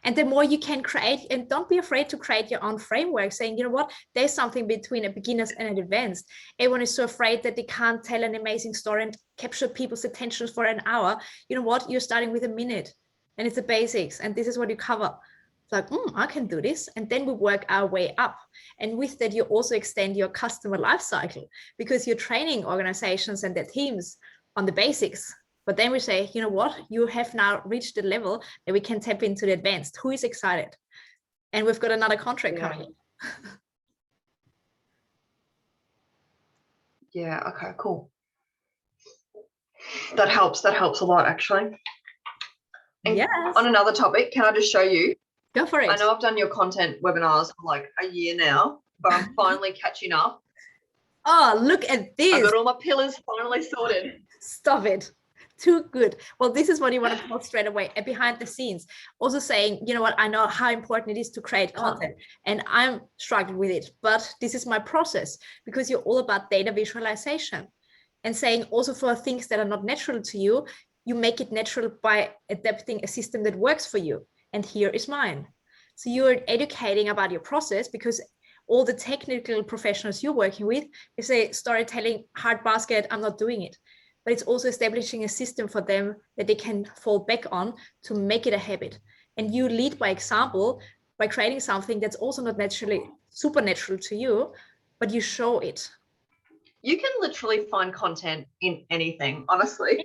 And the more you can create, and don't be afraid to create your own framework, saying, you know what, there's something between a beginners and an advanced. Everyone is so afraid that they can't tell an amazing story and capture people's attention for an hour. You know what, you're starting with a minute, and it's the basics, and this is what you cover. It's like, I can do this. And then we work our way up. And with that, you also extend your customer life cycle, because you're training organizations and their teams on the basics. But then we say, you know what, you have now reached the level that we can tap into the advanced. Who is excited? And we've got another contract coming in.
Yeah, okay, cool. That helps a lot, actually. And
yes.
On another topic, can I just show you?
Go for it.
I know I've done your content webinars for like a year now, but I'm finally catching up.
Oh, look at this.
I've got all my pillars finally sorted.
Stop it. Too good. Well, this is what you want to post straight away, and behind the scenes. Also saying, you know what, I know how important it is to create content, and I'm struggling with it, but this is my process, because you're all about data visualization. And saying also, for things that are not natural to you, you make it natural by adapting a system that works for you. And here is mine. So you're educating about your process, because all the technical professionals you're working with, they say storytelling, hard basket, I'm not doing it. But it's also establishing a system for them that they can fall back on to make it a habit. And you lead by example by creating something that's also not naturally supernatural to you, but you show it.
You can literally find content in anything, honestly.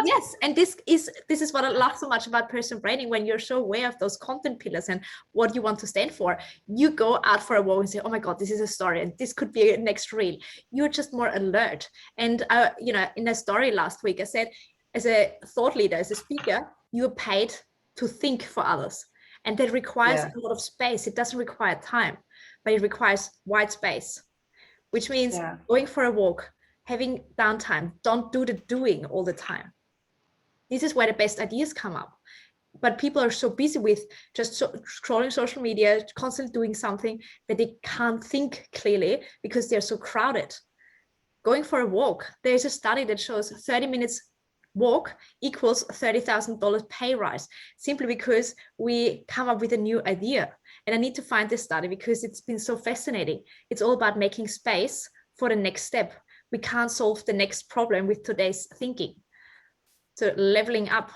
Yes, and this is what I love so much about personal branding. When you're so aware of those content pillars and what you want to stand for, you go out for a walk and say, oh my God, this is a story, and this could be a next reel. You're just more alert. And you know, in a story last week, I said, as a thought leader, as a speaker, you're paid to think for others, and that requires a lot of space. It doesn't require time, but it requires white space, which means going for a walk, having downtime. Don't do the doing all the time. This is where the best ideas come up. But people are so busy with just scrolling social media, constantly doing something, that they can't think clearly because they're so crowded. Going for a walk, there's a study that shows 30 minutes walk equals $30,000 pay rise, simply because we come up with a new idea. And I need to find this study because it's been so fascinating. It's all about making space for the next step. We can't solve the next problem with today's thinking. So leveling up.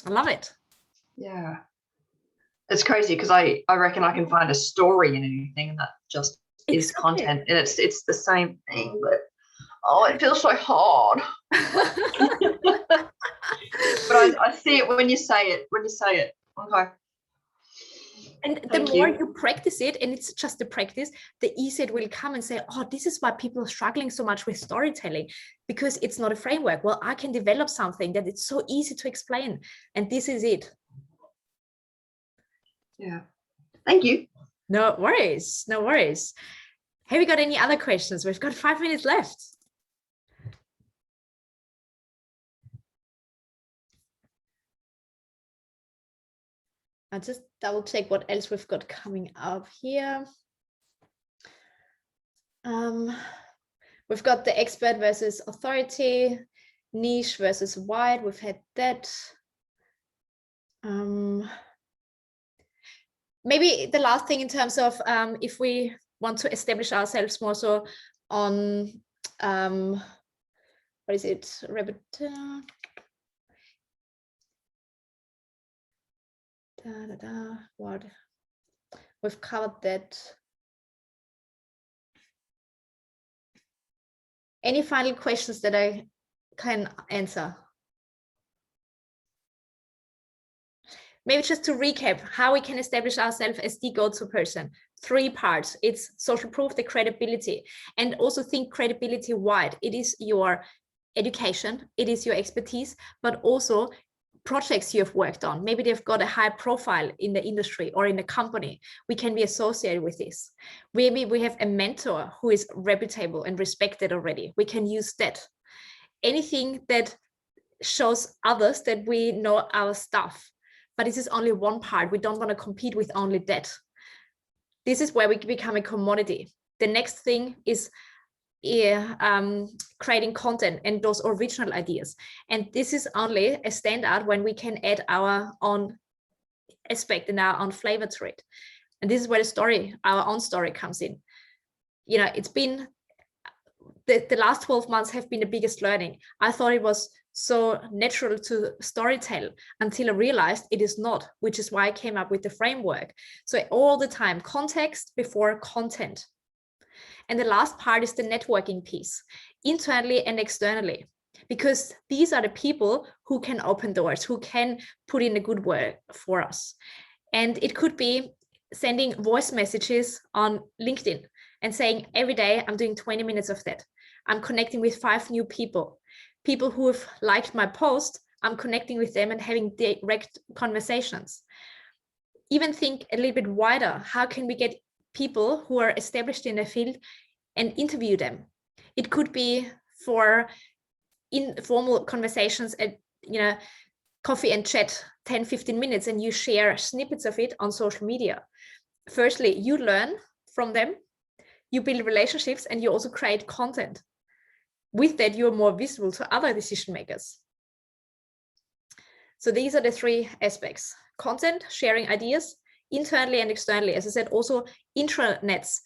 I love it.
Yeah. It's crazy because I reckon I can find a story in anything, and that just is
Exactly.
content, and it's the same thing, but oh, it feels so hard. But I see it when you say it. Okay.
And the
Thank
more
you.
you practice it, and it's just the practice, the easier it will come and say, oh, this is why people are struggling so much with storytelling, because it's not a framework. Well, I can develop something that it's so easy to explain. And this is it.
Yeah. Thank you.
No worries. No worries. Have you got any other questions? We've got 5 minutes left. I'll just double check what else we've got coming up here. We've got the expert versus authority, niche versus wide. We've had that. Maybe the last thing in terms of if we want to establish ourselves more so on what is it? What? We've covered that. Any final questions that I can answer? Maybe just to recap how we can establish ourselves as the go-to person. 3 parts. It's social proof, the credibility, and also think credibility wide. It is your education, it is your expertise, but also projects you have worked on. Maybe they've got a high profile in the industry or in the company. We can be associated with this. Maybe we have a mentor who is reputable and respected already. We can use that. Anything that shows others that we know our stuff. But this is only one part. We don't want to compete with only that. This is where we become a commodity. The next thing is creating content and those original ideas. And this is only a standout when we can add our own aspect and our own flavor to it. And this is where the story, our own story, comes in. You know, it's been the last 12 months have been the biggest learning. I thought it was so natural to storytell until I realized it is not, which is why I came up with the framework. So all the time, context before content. And the last part is the networking piece, internally and externally, because these are the people who can open doors, who can put in a good word for us. And it could be sending voice messages on LinkedIn and saying, every day I'm doing 20 minutes of that. I'm connecting with 5 new people. People who have liked my post, I'm connecting with them and having direct conversations. Even think a little bit wider. How can we get people who are established in a field and interview them? It could be for informal conversations at, you know, coffee and chat, 10-15 minutes, and you share snippets of it on social media. Firstly, you learn from them, you build relationships, and you also create content. With that, you're more visible to other decision makers. So these are the 3 aspects: content, sharing ideas, internally and externally. As I said, also intranets,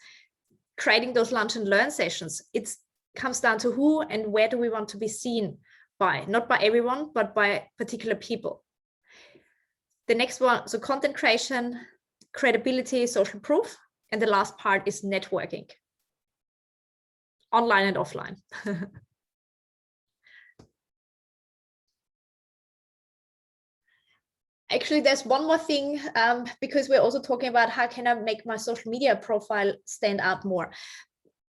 creating those lunch and learn sessions. It comes down to who and where do we want to be seen by, not by everyone, but by particular people. The next one, so content creation, credibility, social proof, and the last part is networking, online and offline. Actually, there's one more thing, because we're also talking about how can I make my social media profile stand out more.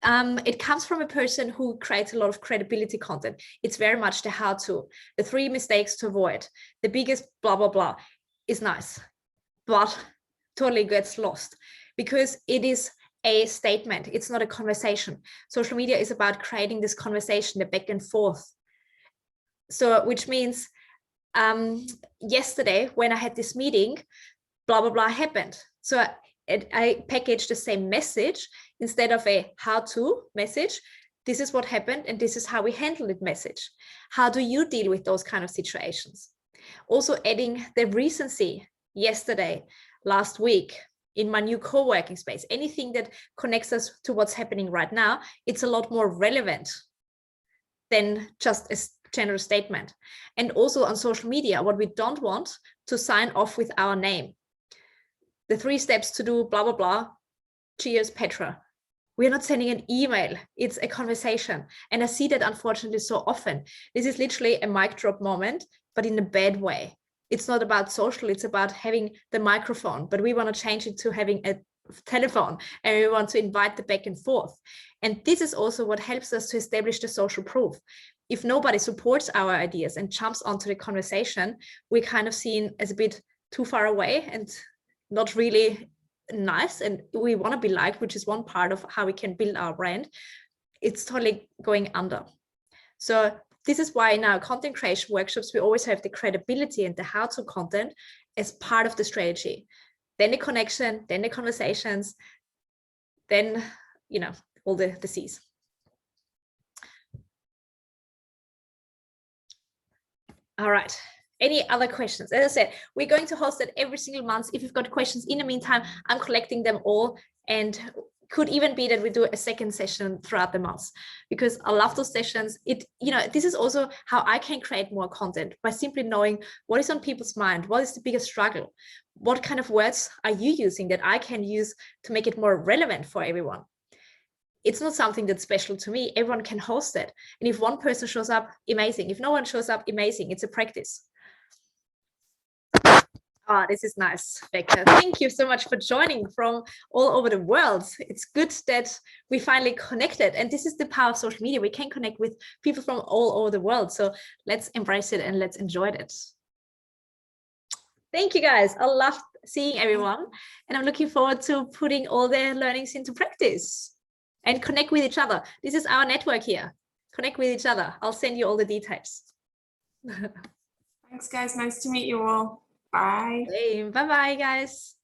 It comes from a person who creates a lot of credibility content. It's very much the how-to, the 3 mistakes to avoid, the biggest blah, blah, blah is nice, but totally gets lost because it is a statement. It's not a conversation. Social media is about creating this conversation, the back and forth. So, which means yesterday when I had this meeting, blah, blah, blah happened. So I packaged the same message instead of a how-to message. This is what happened and this is how we handle it message. How do you deal with those kind of situations? Also adding the recency, yesterday, last week, in my new co-working space, anything that connects us to what's happening right now, it's a lot more relevant than just a general statement. And also on social media, what we don't want to sign off with our name. the 3 steps to do blah, blah, blah. Cheers, Petra. We're not sending an email. It's a conversation. And I see that unfortunately so often. This is literally a mic drop moment, but in a bad way. It's not about social, it's about having the microphone, but we want to change it to having a telephone, and we want to invite the back and forth. And this is also what helps us to establish the social proof. If nobody supports our ideas and jumps onto the conversation, we're kind of seen as a bit too far away and not really nice, and we want to be liked, which is one part of how we can build our brand. It's totally going under. So this is why in our content creation workshops, we always have the credibility and the how-to content as part of the strategy. Then the connection, then the conversations, then, you know, all the C's. All right. Any other questions? As I said, we're going to host it every single month. If you've got questions in the meantime, I'm collecting them all, and could even be that we do a second session throughout the month, because I love those sessions. This is also how I can create more content, by simply knowing what is on people's mind, what is the biggest struggle, what kind of words are you using that I can use to make it more relevant for everyone. It's not something that's special to me. Everyone can host it. And if one person shows up, amazing. If no one shows up, amazing. It's a practice. Oh, this is nice, Becca. Thank you so much for joining from all over the world. It's good that we finally connected. And this is the power of social media. We can connect with people from all over the world. So let's embrace it and let's enjoy it. Thank you, guys. I love seeing everyone. And I'm looking forward to putting all their learnings into practice and connect with each other. This is our network here. Connect with each other. I'll send you all the details.
Thanks, guys. Nice to meet you all. Bye.
Bye-bye, guys.